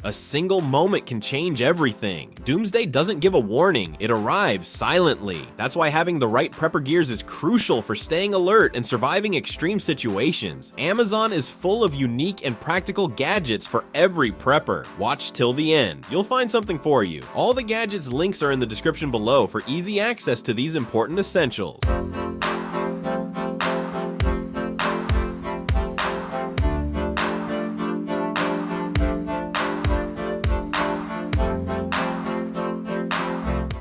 A single moment can change everything. Doomsday doesn't give a warning, it arrives silently. That's why having the right prepper gears is crucial for staying alert and surviving extreme situations. Amazon is full of unique and practical gadgets for every prepper. Watch till the end. You'll find something for you. All the gadgets links are in the description below for easy access to these important essentials.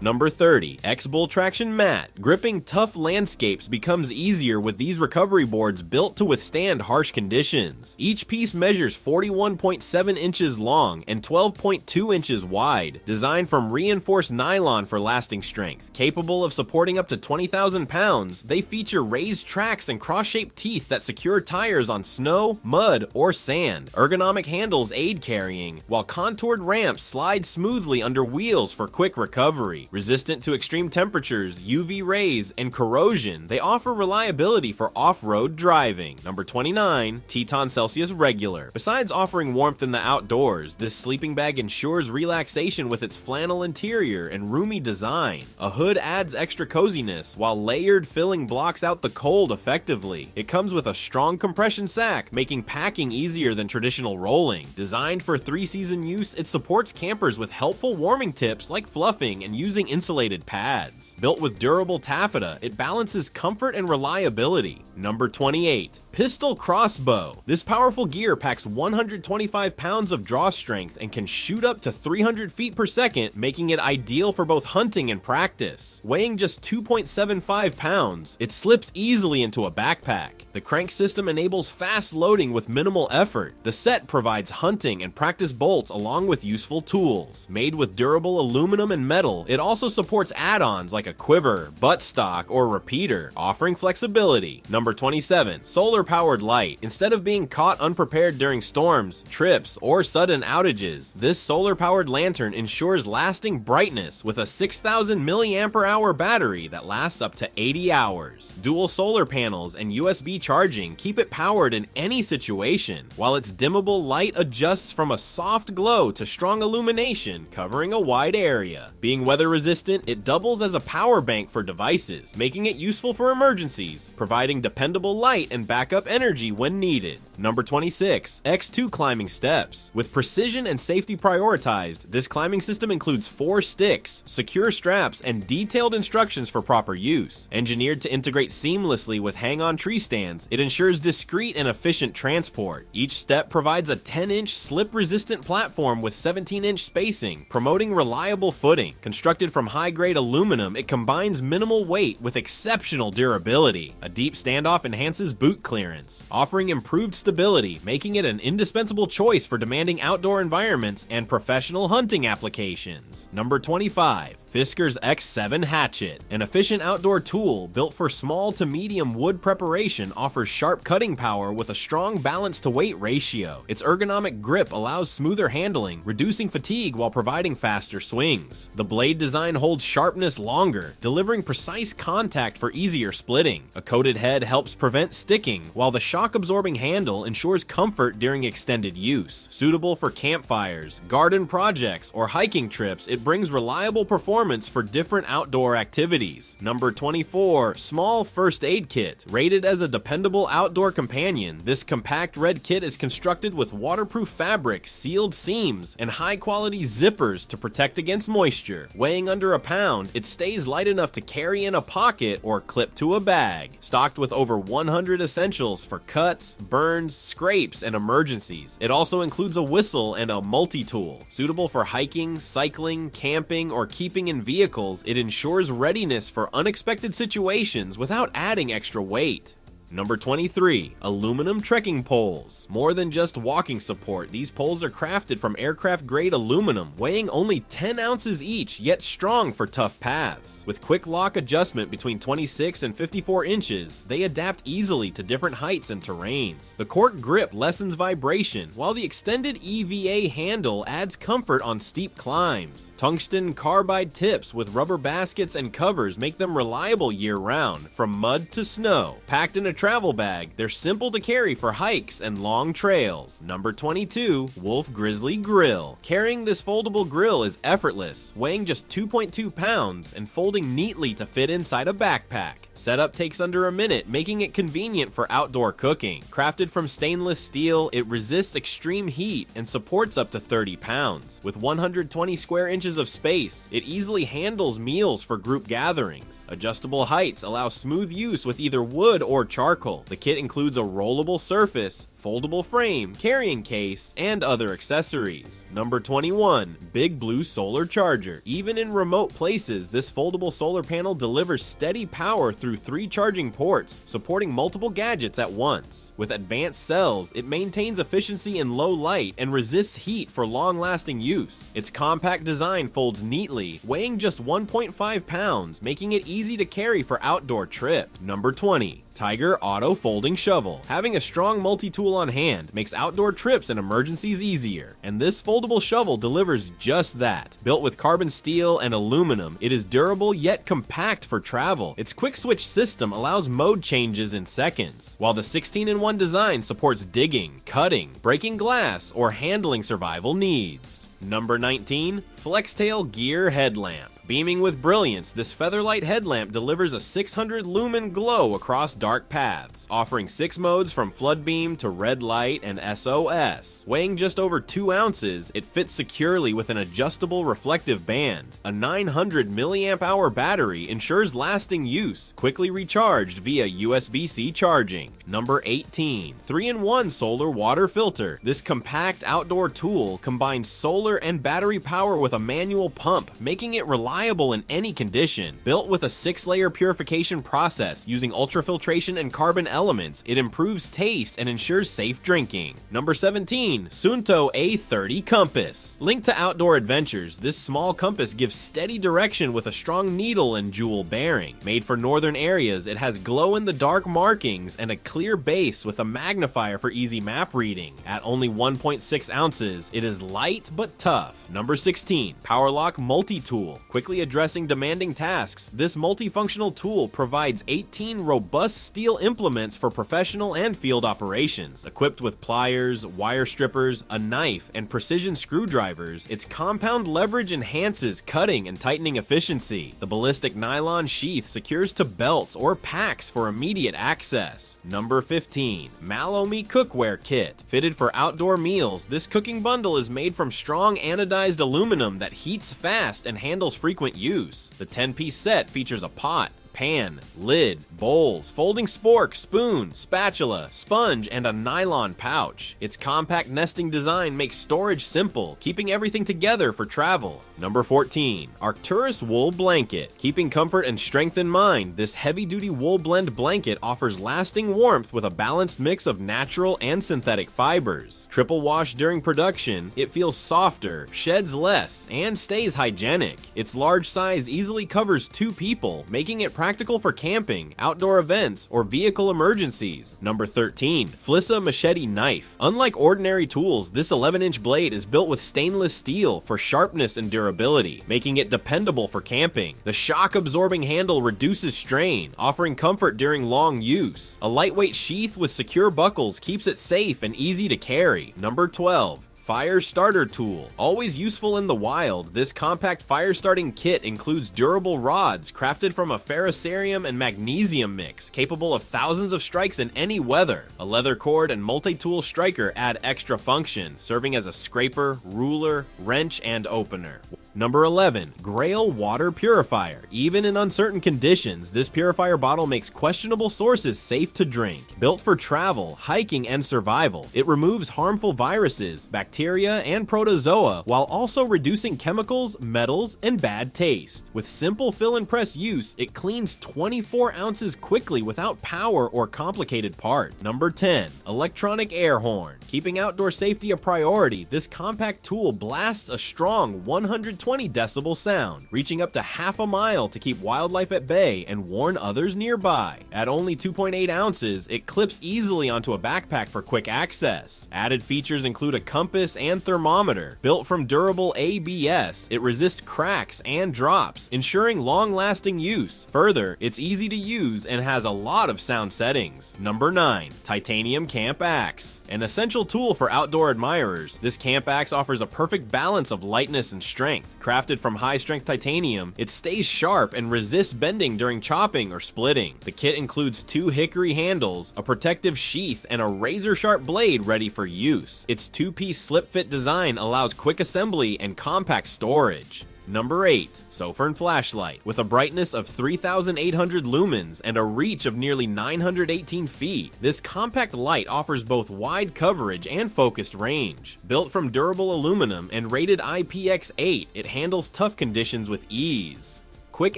Number 30. X-Bull Traction Mat. Gripping tough landscapes becomes easier with these recovery boards built to withstand harsh conditions. Each piece measures 41.7 inches long and 12.2 inches wide, designed from reinforced nylon for lasting strength. Capable of supporting up to 20,000 pounds, they feature raised tracks and cross-shaped teeth that secure tires on snow, mud, or sand. Ergonomic handles aid carrying, while contoured ramps slide smoothly under wheels for quick recovery. Resistant to extreme temperatures, UV rays, and corrosion, they offer reliability for off-road driving. Number 29. Teton Celsius Regular. Besides offering warmth in the outdoors, this sleeping bag ensures relaxation with its flannel interior and roomy design. A hood adds extra coziness, while layered filling blocks out the cold effectively. It comes with a strong compression sack, making packing easier than traditional rolling. Designed for 3-season use, it supports campers with helpful warming tips like fluffing and using insulated pads. Built with durable taffeta, it balances comfort and reliability. Number 28. Pistol Crossbow. This powerful gear packs 125 pounds of draw strength and can shoot up to 300 feet per second, making it ideal for both hunting and practice. Weighing just 2.75 pounds, it slips easily into a backpack. The crank system enables fast loading with minimal effort. The set provides hunting and practice bolts along with useful tools. Made with durable aluminum and metal, it also supports add-ons like a quiver, buttstock, or repeater, offering flexibility. Number 27. Solar-powered light. Instead of being caught unprepared during storms, trips, or sudden outages, this solar-powered lantern ensures lasting brightness with a 6,000 mAh battery that lasts up to 80 hours. Dual solar panels and USB charging keep it powered in any situation, while its dimmable light adjusts from a soft glow to strong illumination, covering a wide area. Being weather resistant, it doubles as a power bank for devices, making it useful for emergencies, providing dependable light and backup energy when needed. Number 26. X2 Climbing Steps. With precision and safety prioritized, this climbing system includes 4 sticks, secure straps, and detailed instructions for proper use. Engineered to integrate seamlessly with hang-on tree stands, it ensures discreet and efficient transport. Each step provides a 10-inch slip-resistant platform with 17-inch spacing, promoting reliable footing. Constructed from high-grade aluminum, it combines minimal weight with exceptional durability. A deep standoff enhances boot clearance, offering improved stability, making it an indispensable choice for demanding outdoor environments and professional hunting applications. Number 25. Fiskars X7 Hatchet. An efficient outdoor tool built for small to medium wood preparation, offers sharp cutting power with a strong balance to weight ratio. Its ergonomic grip allows smoother handling, reducing fatigue while providing faster swings. The blade design holds sharpness longer, delivering precise contact for easier splitting. A coated head helps prevent sticking, while the shock-absorbing handle ensures comfort during extended use. Suitable for campfires, garden projects, or hiking trips, it brings reliable performance for different outdoor activities. Number 24. Small First Aid Kit. Rated as a dependable outdoor companion, this compact red kit is constructed with waterproof fabric, sealed seams, and high-quality zippers to protect against moisture. Weighing under a pound, it stays light enough to carry in a pocket or clip to a bag. Stocked with over 100 essentials for cuts, burns, scrapes, and emergencies. It also includes a whistle and a multi-tool. Suitable for hiking, cycling, camping, or keeping in vehicles, it ensures readiness for unexpected situations without adding extra weight. Number 23. Aluminum trekking poles. More than just walking support, these poles are crafted from aircraft-grade aluminum, weighing only 10 ounces each, yet strong for tough paths. With quick lock adjustment between 26 and 54 inches, they adapt easily to different heights and terrains. The cork grip lessens vibration, while the extended EVA handle adds comfort on steep climbs. Tungsten carbide tips with rubber baskets and covers make them reliable year-round, from mud to snow. Packed in a travel bag, they're simple to carry for hikes and long trails. Number 22, Wolf GRIZZLY Grill. Carrying this foldable grill is effortless, weighing just 2.2 pounds and folding neatly to fit inside a backpack. Setup takes under a minute, making it convenient for outdoor cooking. Crafted from stainless steel, it resists extreme heat and supports up to 30 pounds. With 120 square inches of space, it easily handles meals for group gatherings. Adjustable heights allow smooth use with either wood or charcoal. The kit includes a rollable surface, foldable frame, carrying case, and other accessories. Number 21, BigBlue Solar Charger. Even in remote places, this foldable solar panel delivers steady power through 3 charging ports, supporting multiple gadgets at once. With advanced cells, it maintains efficiency in low light and resists heat for long-lasting use. Its compact design folds neatly, weighing just 1.5 pounds, making it easy to carry for outdoor trips. Number 20, Tyger Auto Folding Shovel. Having a strong multi-tool on hand makes outdoor trips and emergencies easier, and this foldable shovel delivers just that. Built with carbon steel and aluminum, it is durable yet compact for travel. Its quick switch system allows mode changes in seconds, while the 16-in-1 design supports digging, cutting, breaking glass, or handling survival needs. Number 19, FLEXTAILGEAR Headlamp. Beaming with brilliance, this featherlight headlamp delivers a 600 lumen glow across dark paths, offering 6 modes from flood beam to red light and SOS. Weighing just over 2 ounces, it fits securely with an adjustable reflective band. A 900 mAh battery ensures lasting use, quickly recharged via USB-C charging. Number 18, 3-in-1 Solar Water Filter. This compact outdoor tool combines solar and battery power with a manual pump, making it reliable in any condition. Built with a 6-layer purification process using ultrafiltration and carbon elements, it improves taste and ensures safe drinking. Number 17, SUUNTO A30 Compass. Linked to outdoor adventures, this small compass gives steady direction with a strong needle and jewel bearing. Made for northern areas, it has glow-in-the-dark markings and a clear base with a magnifier for easy map reading. At only 1.6 ounces, it is light but tough. Number 16, Powerlock Multi-Tool. Quickly addressing demanding tasks, this multifunctional tool provides 18 robust steel implements for professional and field operations. Equipped with pliers, wire strippers, a knife, and precision screwdrivers, its compound leverage enhances cutting and tightening efficiency. The ballistic nylon sheath secures to belts or packs for immediate access. Number 15, MalloMe Cookware Kit. Fitted for outdoor meals, this cooking bundle is made from strong anodized aluminum that heats fast and handles frequent use. The 10-piece set features a pot, pan, lid, bowls, folding spork, spoon, spatula, sponge, and a nylon pouch. Its compact nesting design makes storage simple, keeping everything together for travel. Number 14, Arcturus Wool Blanket. Keeping comfort and strength in mind, this heavy-duty wool blend blanket offers lasting warmth with a balanced mix of natural and synthetic fibers. Triple wash during production, it feels softer, sheds less, and stays hygienic. Its large size easily covers 2 people, making it practical for camping, outdoor events, or vehicle emergencies. Number 13, FLISSA Machete Knife. Unlike ordinary tools, this 11-inch blade is built with stainless steel for sharpness and durability, making it dependable for camping. The shock-absorbing handle reduces strain, offering comfort during long use. A lightweight sheath with secure buckles keeps it safe and easy to carry. Number 12, Fire Starter Tool. Always useful in the wild, this compact fire starting kit includes durable rods crafted from a ferrocerium and magnesium mix, capable of thousands of strikes in any weather. A leather cord and multi-tool striker add extra function, serving as a scraper, ruler, wrench, and opener. Number 11, GRAYL Water Purifier. Even in uncertain conditions, this purifier bottle makes questionable sources safe to drink. Built for travel, hiking, and survival, it removes harmful viruses, bacteria, and protozoa while also reducing chemicals, metals, and bad taste. With simple fill and press use, it cleans 24 ounces quickly without power or complicated parts. Number 10, Electronic Air Horn. Keeping outdoor safety a priority, this compact tool blasts a strong 110 120 decibel sound, reaching up to half a mile to keep wildlife at bay and warn others nearby. At only 2.8 ounces, it clips easily onto a backpack for quick access. Added features include a compass and thermometer. Built from durable ABS, it resists cracks and drops, ensuring long-lasting use. Further, it's easy to use and has a lot of sound settings. Number 9. Titanium Camp Axe. An essential tool for outdoor admirers, this camp axe offers a perfect balance of lightness and strength. Crafted from high-strength titanium, it stays sharp and resists bending during chopping or splitting. The kit includes 2 hickory handles, a protective sheath, and a razor-sharp blade ready for use. Its 2-piece slip-fit design allows quick assembly and compact storage. Number 8. Sofirn Flashlight. With a brightness of 3,800 lumens and a reach of nearly 918 feet, this compact light offers both wide coverage and focused range. Built from durable aluminum and rated IPX8, it handles tough conditions with ease. Quick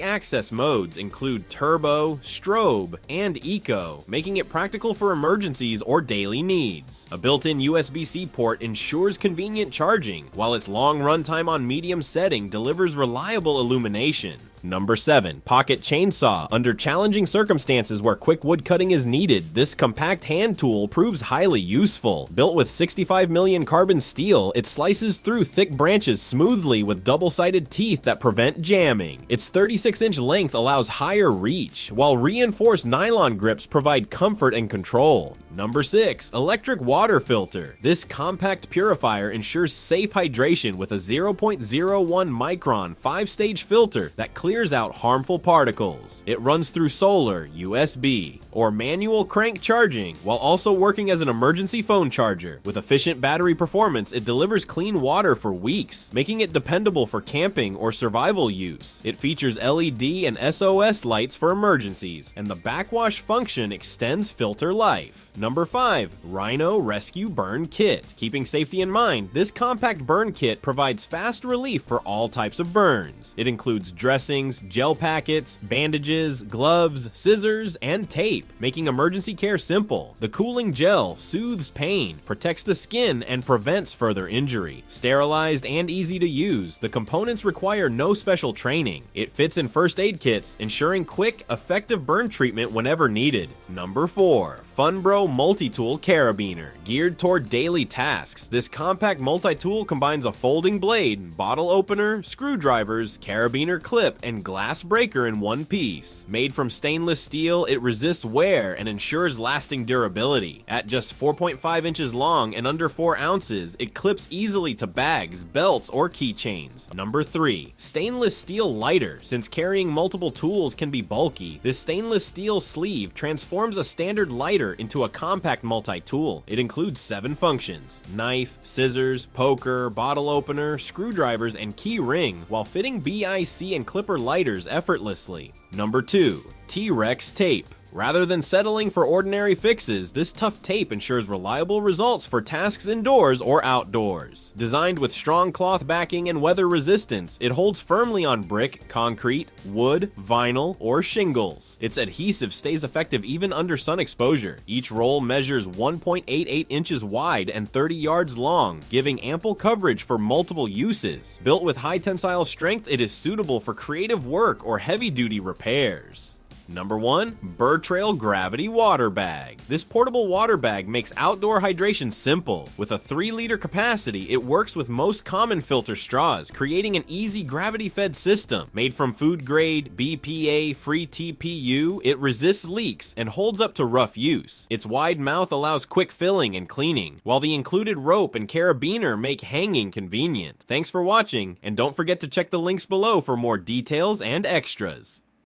access modes include Turbo, Strobe, and Eco, making it practical for emergencies or daily needs. A built-in USB-C port ensures convenient charging, while its long runtime on medium setting delivers reliable illumination. Number 7. Pocket Chainsaw. Under challenging circumstances where quick wood cutting is needed, this compact hand tool proves highly useful. Built with 65 million carbon steel, it slices through thick branches smoothly with double-sided teeth that prevent jamming. Its 36-inch length allows higher reach, while reinforced nylon grips provide comfort and control. Number 6. Electric Water Filter. This compact purifier ensures safe hydration with a 0.01 micron 5-stage filter that clears out harmful particles. It runs through solar, USB, or manual crank charging, while also working as an emergency phone charger. With efficient battery performance, it delivers clean water for weeks, making it dependable for camping or survival use. It features LED and SOS lights for emergencies, and the backwash function extends filter life. Number 5. RHINO Rescue Burn Kit. Keeping safety in mind, this compact burn kit provides fast relief for all types of burns. It includes dressings, gel packets, bandages, gloves, scissors, and tape, making emergency care simple. The cooling gel soothes pain, protects the skin, and prevents further injury. Sterilized and easy to use, the components require no special training. It fits in first aid kits, ensuring quick, effective burn treatment whenever needed. Number 4. FUNBRO Multi-Tool Carabiner. Geared toward daily tasks, this compact multi-tool combines a folding blade, bottle opener, screwdrivers, carabiner clip, and glass breaker in one piece. Made from stainless steel, it resists wear and ensures lasting durability. At just 4.5 inches long and under 4 ounces, it clips easily to bags, belts, or keychains. Number 3. Stainless steel lighter. Since carrying multiple tools can be bulky, this stainless steel sleeve transforms a standard lighter into a compact multi-tool. It includes 7 functions: knife, scissors, poker, bottle opener, screwdrivers, and key ring, while fitting BIC and clipper lighters effortlessly. Number 2. T-Rex Tape. Rather than settling for ordinary fixes, this tough tape ensures reliable results for tasks indoors or outdoors. Designed with strong cloth backing and weather resistance, it holds firmly on brick, concrete, wood, vinyl, or shingles. Its adhesive stays effective even under sun exposure. Each roll measures 1.88 inches wide and 30 yards long, giving ample coverage for multiple uses. Built with high tensile strength, it is suitable for creative work or heavy-duty repairs. Number 1. Burtrail Gravity Water Bag. This portable water bag makes outdoor hydration simple. With a 3-liter capacity, it works with most common filter straws, creating an easy gravity-fed system. Made from food-grade, BPA-free TPU, it resists leaks and holds up to rough use. Its wide mouth allows quick filling and cleaning, while the included rope and carabiner make hanging convenient. Thanks for watching, and don't forget to check the links below for more details and extras.